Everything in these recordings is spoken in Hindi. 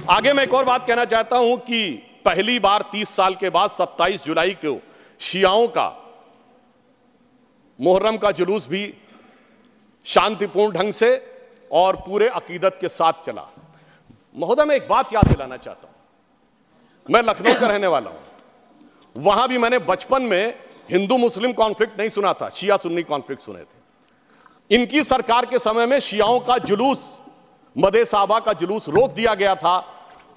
आगे मैं एक और बात कहना चाहता हूं कि पहली बार 30 साल के बाद 27 जुलाई को शियाओं का मुहर्रम का जुलूस भी शांतिपूर्ण ढंग से और पूरे अकीदत के साथ चला। महोदय, मैं एक बात याद दिलाना चाहता हूं, मैं लखनऊ का रहने वाला हूं। वहां भी मैंने बचपन में हिंदू मुस्लिम कॉन्फ्लिक्ट नहीं सुना था, शिया सुन्नी कॉन्फ्लिक्ट सुने थे। इनकी सरकार के समय में शियाओं का जुलूस, मदे साहबा का जुलूस रोक दिया गया था।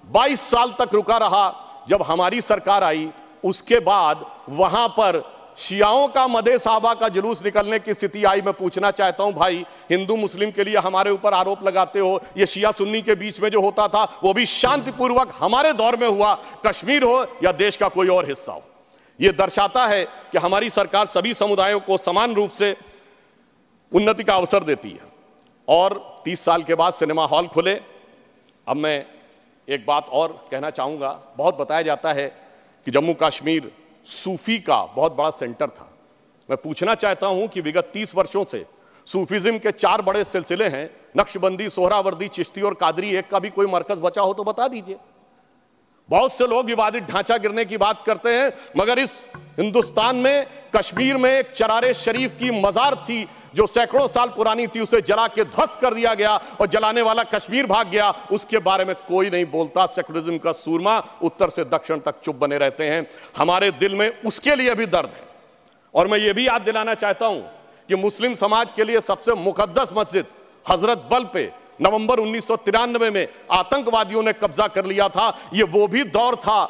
22 साल तक रुका रहा। जब हमारी सरकार आई उसके बाद वहां पर शियाओं का मदे साहबा का जुलूस निकलने की स्थिति आई। मैं पूछना चाहता हूं, भाई हिंदू मुस्लिम के लिए हमारे ऊपर आरोप लगाते हो, ये शिया सुन्नी के बीच में जो होता था वो भी शांतिपूर्वक हमारे दौर में हुआ, कश्मीर हो या देश का कोई और हिस्सा हो। यह दर्शाता है कि हमारी सरकार सभी समुदायों को समान रूप से उन्नति का अवसर देती है। और 30 साल के बाद सिनेमा हॉल खुले। अब मैं एक बात और कहना चाहूंगा, बहुत बताया जाता है कि जम्मू कश्मीर सूफी का बहुत बड़ा सेंटर था। मैं पूछना चाहता हूं कि विगत 30 वर्षों से सूफीज्म के 4 बड़े सिलसिले हैं, नक्शबंदी, सोहरावर्दी, चिश्ती और कादरी। एक का भी कोई मरकज बचा हो तो बता दीजिए। बहुत से लोग विवादित ढांचा गिरने की बात करते हैं, मगर इस हिंदुस्तान में कश्मीर में एक चरारे शरीफ की मजार थी जो सैकड़ों साल पुरानी थी, उसे जला के ध्वस्त कर दिया गया और जलाने वाला कश्मीर भाग गया। उसके बारे में कोई नहीं बोलता। सेकुलरिज्म का सूरमा उत्तर से दक्षिण तक चुप बने रहते हैं। हमारे दिल में उसके लिए भी दर्द है। और मैं ये भी याद दिलाना चाहता हूं कि मुस्लिम समाज के लिए सबसे मुकद्दस मस्जिद हजरत बल पे नवंबर 1993 में आतंकवादियों ने कब्जा कर लिया था। ये वो भी दौर था,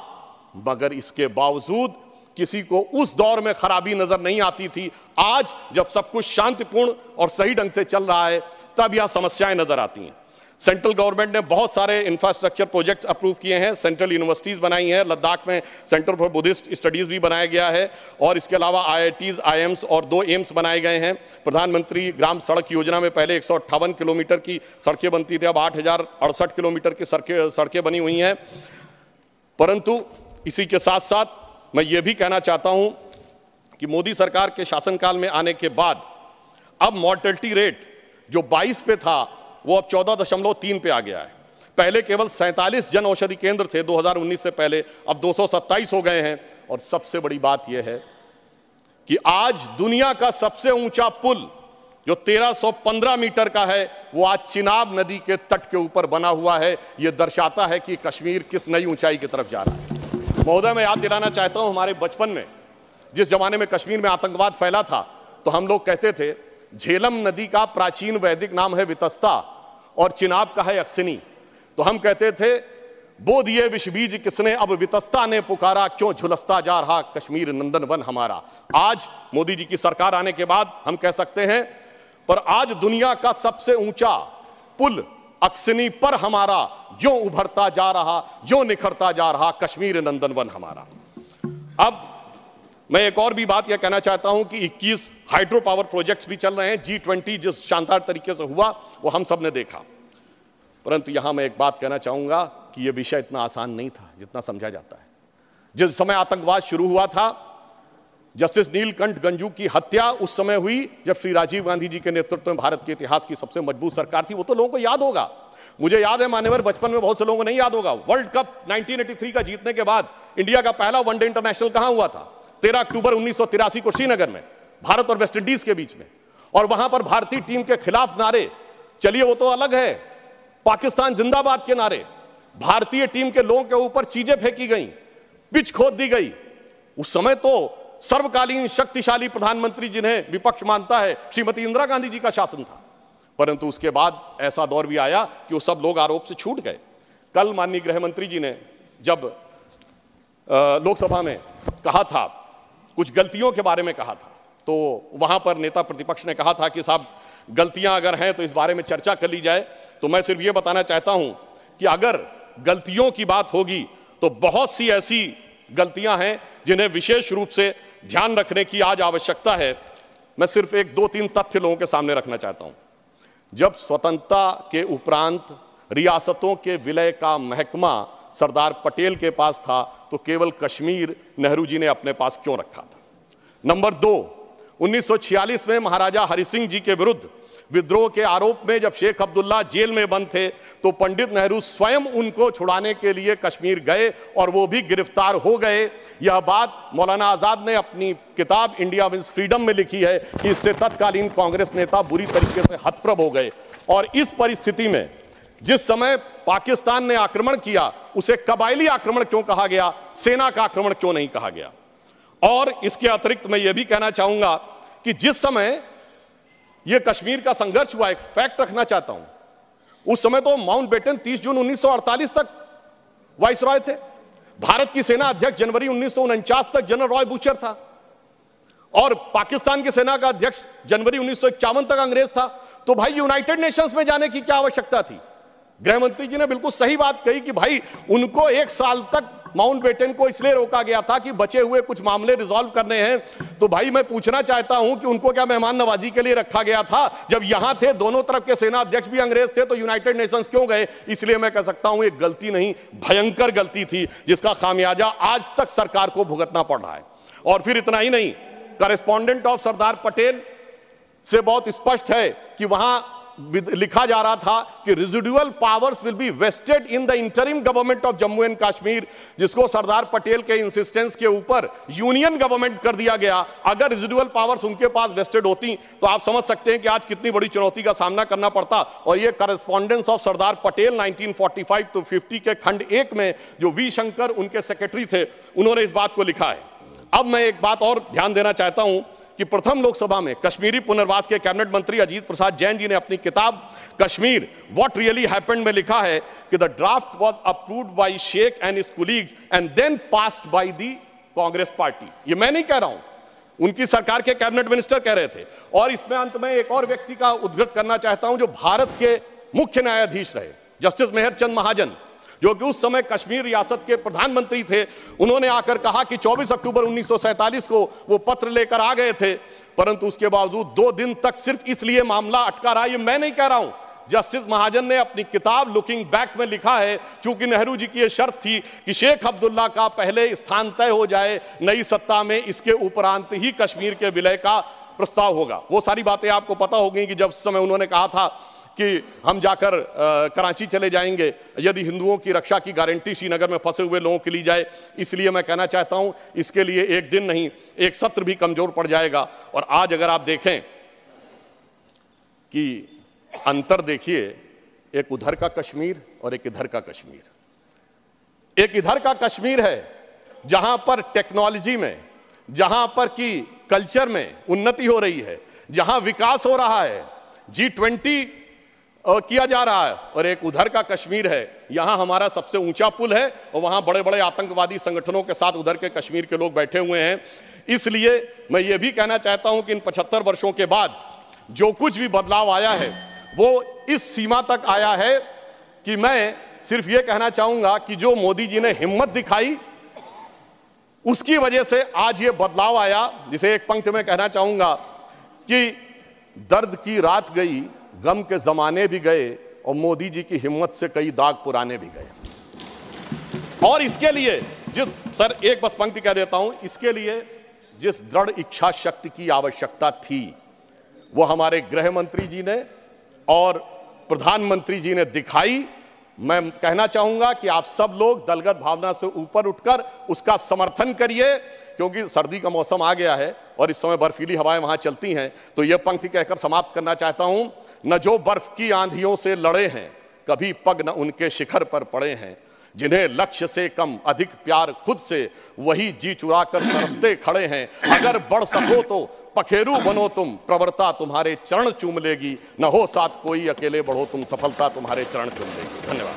मगर इसके बावजूद किसी को उस दौर में खराबी नजर नहीं आती थी। आज जब सब कुछ शांतिपूर्ण और सही ढंग से चल रहा है तब यह समस्याएं नजर आती हैं। सेंट्रल गवर्नमेंट ने बहुत सारे इंफ्रास्ट्रक्चर प्रोजेक्ट्स अप्रूव किए हैं, सेंट्रल यूनिवर्सिटीज बनाई हैं, लद्दाख में सेंटर फॉर बुद्धिस्ट स्टडीज भी बनाया गया है और इसके अलावा IITs, IIMs और 2 एम्स बनाए गए हैं। प्रधानमंत्री ग्राम सड़क योजना में पहले 158 किलोमीटर की सड़कें बनती थी, अब 8068 किलोमीटर की सड़कें बनी हुई हैं। परंतु इसी के साथ साथ मैं ये भी कहना चाहता हूं कि मोदी सरकार के शासनकाल में आने के बाद अब मॉर्टेलिटी रेट जो 22 पे था वो अब 14.3 पे आ गया है। पहले केवल 47 जन औषधि केंद्र थे 2019 से पहले, अब 227 हो गए हैं। और सबसे बड़ी बात यह है कि आज दुनिया का सबसे ऊंचा पुल जो 1315 मीटर का है वो आज चिनाब नदी के तट के ऊपर बना हुआ है। यह दर्शाता है कि कश्मीर किस नई ऊंचाई की तरफ जा रहा है। महोदय, मैं याद दिलाना चाहता हूं, हमारे बचपन में जिस जमाने में कश्मीर में आतंकवाद फैला था तो हम लोग कहते थे झेलम नदी का प्राचीन वैदिक नाम है वितस्ता और चिनाब का है अक्सिनी। तो हम कहते थे बो दिए विष बीज किसने, अब वितस्ता ने पुकारा, क्यों झुलसता जा रहा कश्मीर नंदन वन हमारा। आज मोदी जी की सरकार आने के बाद हम कह सकते हैं, पर आज दुनिया का सबसे ऊंचा पुल अक्सिनी पर हमारा जो उभरता जा रहा, जो निखरता जा रहा कश्मीर नंदन वन हमारा। अब मैं एक और भी बात यह कहना चाहता हूं कि 21 हाइड्रो पावर प्रोजेक्ट्स भी चल रहे हैं। G20 जिस शानदार तरीके से हुआ वो हम सब ने देखा। परंतु यहां मैं एक बात कहना चाहूंगा कि यह विषय इतना आसान नहीं था जितना समझा जाता है। जिस समय आतंकवाद शुरू हुआ था, जस्टिस नीलकंठ गंजू की हत्या उस समय हुई जब श्री राजीव गांधी जी के नेतृत्व में भारत के इतिहास की सबसे मजबूत सरकार थी। वो तो लोगों को याद होगा, मुझे याद है मान्यवर, बचपन में बहुत से लोगों को नहीं याद होगा। वर्ल्ड कप 1983 का जीतने के बाद इंडिया का पहला वनडे इंटरनेशनल कहां हुआ था? 13 अक्टूबर 1983 को श्रीनगर में, भारत और वेस्ट इंडीज के बीच में। और वहां पर भारतीय टीम के खिलाफ नारे, चलिए वो तो अलग है, पाकिस्तान जिंदाबाद के नारे, भारतीय टीम के लोगों के ऊपर चीजें फेंकी गई, पिच खोद दी गई। उस समय तो सर्वकालीन शक्तिशाली प्रधानमंत्री जिन्हें विपक्ष मानता है श्रीमती इंदिरा गांधी जी का शासन था। परंतु उसके बाद ऐसा दौर भी आया कि वो सब लोग आरोप से छूट गए। कल माननीय गृह मंत्री जी ने जब लोकसभा में कहा था, कुछ गलतियों के बारे में कहा था, तो वहां पर नेता प्रतिपक्ष ने कहा था कि साहब गलतियां अगर हैं तो इस बारे में चर्चा कर ली जाए। तो मैं सिर्फ ये बताना चाहता हूं कि अगर गलतियों की बात होगी तो बहुत सी ऐसी गलतियां हैं जिन्हें विशेष रूप से ध्यान रखने की आज आवश्यकता है। मैं सिर्फ 1-2-3 तथ्य लोगों के सामने रखना चाहता हूं। जब स्वतंत्रता के उपरांत रियासतों के विलय का महकमा सरदार पटेल के पास था तो केवल कश्मीर नेहरू जी ने अपने पास क्यों रखा था? नंबर 2, 1946 में महाराजा हरि सिंह जी के विरुद्ध विद्रोह के आरोप में जब शेख अब्दुल्ला जेल में बंद थे तो पंडित नेहरू स्वयं उनको छुड़ाने के लिए कश्मीर गए और वो भी गिरफ्तार हो गए। यह बात मौलाना आजाद ने अपनी किताब इंडिया विंस फ्रीडम में लिखी है कि इससे तत्कालीन कांग्रेस नेता बुरी तरीके से हतप्रभ हो गए। और इस परिस्थिति में जिस समय पाकिस्तान ने आक्रमण किया उसे कबायली आक्रमण क्यों कहा गया, सेना का आक्रमण क्यों नहीं कहा गया। और इसके अतिरिक्त मैं यह भी कहना चाहूंगा कि जिस समय यह कश्मीर का संघर्ष हुआ, एक फैक्ट रखना चाहता हूं, उस समय तो माउंटबेटन 30 जून 1948 तक वाइसरॉय थे। भारत की सेना अध्यक्ष जनवरी 1949 तक जनरल रॉय बूचर था और पाकिस्तान की सेना का अध्यक्ष जनवरी 1951 तक अंग्रेज था। तो भाई यूनाइटेड नेशंस में जाने की क्या आवश्यकता थी। गृह मंत्री जी ने बिल्कुल सही बात कही कि भाई उनको 1 साल तक माउंटबेटन को इसलिए रोका गया था कि बचे हुए कुछ मामले रिजॉल्व करने हैं। तो भाई मैं पूछना चाहता हूं कि उनको क्या मेहमान नवाजी के लिए रखा गया था? जब यहां थे, दोनों तरफ के सेना अध्यक्ष भी अंग्रेज थे, तो यूनाइटेड नेशंस क्यों गए? इसलिए मैं कह सकता हूं एक गलती नहीं, भयंकर गलती थी जिसका खामियाजा आज तक सरकार को भुगतना पड़ रहा है। और फिर इतना ही नहीं, करेस्पॉन्डेंट ऑफ सरदार पटेल से बहुत स्पष्ट है कि वहां लिखा जा रहा था कि residual powers will be vested in the interim government of Jammu and Kashmir, जिसको सरदार पटेल के इंसिस्टेंस के ऊपर यूनियन गवर्नमेंट कर दिया गया। अगर रेजिडुअल पावर्स उनके पास वेस्टेड होती तो आप समझ सकते हैं कि आज कितनी बड़ी चुनौती का सामना करना पड़ता। और ये correspondence of Sardar Patel 1945 to 50 के खंड 1 में जो वी शंकर उनके सेक्रेटरी थे, उन्होंने इस बात को लिखा है। अब मैं एक बात और ध्यान देना चाहता हूं कि प्रथम लोकसभा में कश्मीरी पुनर्वास के कैबिनेट मंत्री अजीत प्रसाद जैन जी ने अपनी किताब कश्मीर व्हाट रियली हैपेंड में लिखा है कि the draft was approved by Sheikh and his colleagues and then passed by the Congress party. ये मैं नहीं कह रहा हूं, उनकी सरकार के कैबिनेट मिनिस्टर कह रहे थे। और इसमें अंत में एक और व्यक्ति का उद्धृत करना चाहता हूं जो भारत के मुख्य न्यायाधीश रहे, जस्टिस मेहरचंद महाजन, जो कि उस समय कश्मीर रियासत के प्रधानमंत्री थे। उन्होंने आकर कहा कि 24 अक्टूबर 1947 को वो पत्र लेकर आ गए थे, परंतु उसके बावजूद 2 दिन तक सिर्फ इसलिए मामला अटका रहा। ये मैं नहीं कह रहा हूं, जस्टिस महाजन ने अपनी किताब लुकिंग बैक में लिखा है, चूंकि नेहरू जी की यह शर्त थी कि शेख अब्दुल्ला का पहले स्थान तय हो जाए नई सत्ता में, इसके उपरांत ही कश्मीर के विलय का प्रस्ताव होगा। वो सारी बातें आपको पता हो गई कि जब उस समय उन्होंने कहा था कि हम जाकर कराची चले जाएंगे यदि हिंदुओं की रक्षा की गारंटी श्रीनगर में फंसे हुए लोगों की ली जाए। इसलिए मैं कहना चाहता हूं इसके लिए एक दिन नहीं, एक सत्र भी कमजोर पड़ जाएगा। और आज अगर आप देखें कि अंतर देखिए, एक उधर का कश्मीर और एक इधर का कश्मीर। एक इधर का कश्मीर है जहां पर टेक्नोलॉजी में, जहां पर की कल्चर में उन्नति हो रही है, जहां विकास हो रहा है, G20 किया जा रहा है। और एक उधर का कश्मीर है, यहां हमारा सबसे ऊंचा पुल है और वहां बड़े बड़े आतंकवादी संगठनों के साथ उधर के कश्मीर के लोग बैठे हुए हैं। इसलिए मैं ये भी कहना चाहता हूं कि इन 75 वर्षों के बाद जो कुछ भी बदलाव आया है वो इस सीमा तक आया है कि मैं सिर्फ ये कहना चाहूंगा कि जो मोदी जी ने हिम्मत दिखाई उसकी वजह से आज ये बदलाव आया। जिसे एक पंक्ति में कहना चाहूंगा कि दर्द की रात गई, गम के जमाने भी गए और मोदी जी की हिम्मत से कई दाग पुराने भी गए। और इसके लिए सर एक बस पंक्ति कह देता हूं, इसके लिए जिस दृढ़ इच्छा शक्ति की आवश्यकता थी वो हमारे गृह मंत्री जी ने और प्रधानमंत्री जी ने दिखाई। मैं कहना चाहूंगा कि आप सब लोग दलगत भावना से ऊपर उठकर उसका समर्थन करिए, क्योंकि सर्दी का मौसम आ गया है और इस समय बर्फीली हवाएं वहां चलती हैं। तो यह पंक्ति कहकर समाप्त करना चाहता हूं, न जो बर्फ की आंधियों से लड़े हैं कभी पग न उनके शिखर पर पड़े हैं, जिन्हें लक्ष्य से कम अधिक प्यार खुद से वही जी चुरा कर तरसते खड़े हैं। अगर बढ़ सको तो पखेरु बनो तुम, प्रवरता तुम्हारे चरण चूम लेगी, न हो साथ कोई अकेले बढ़ो तुम, सफलता तुम्हारे चरण चूम लेगी। धन्यवाद।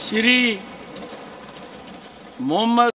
श्री मोहम्मद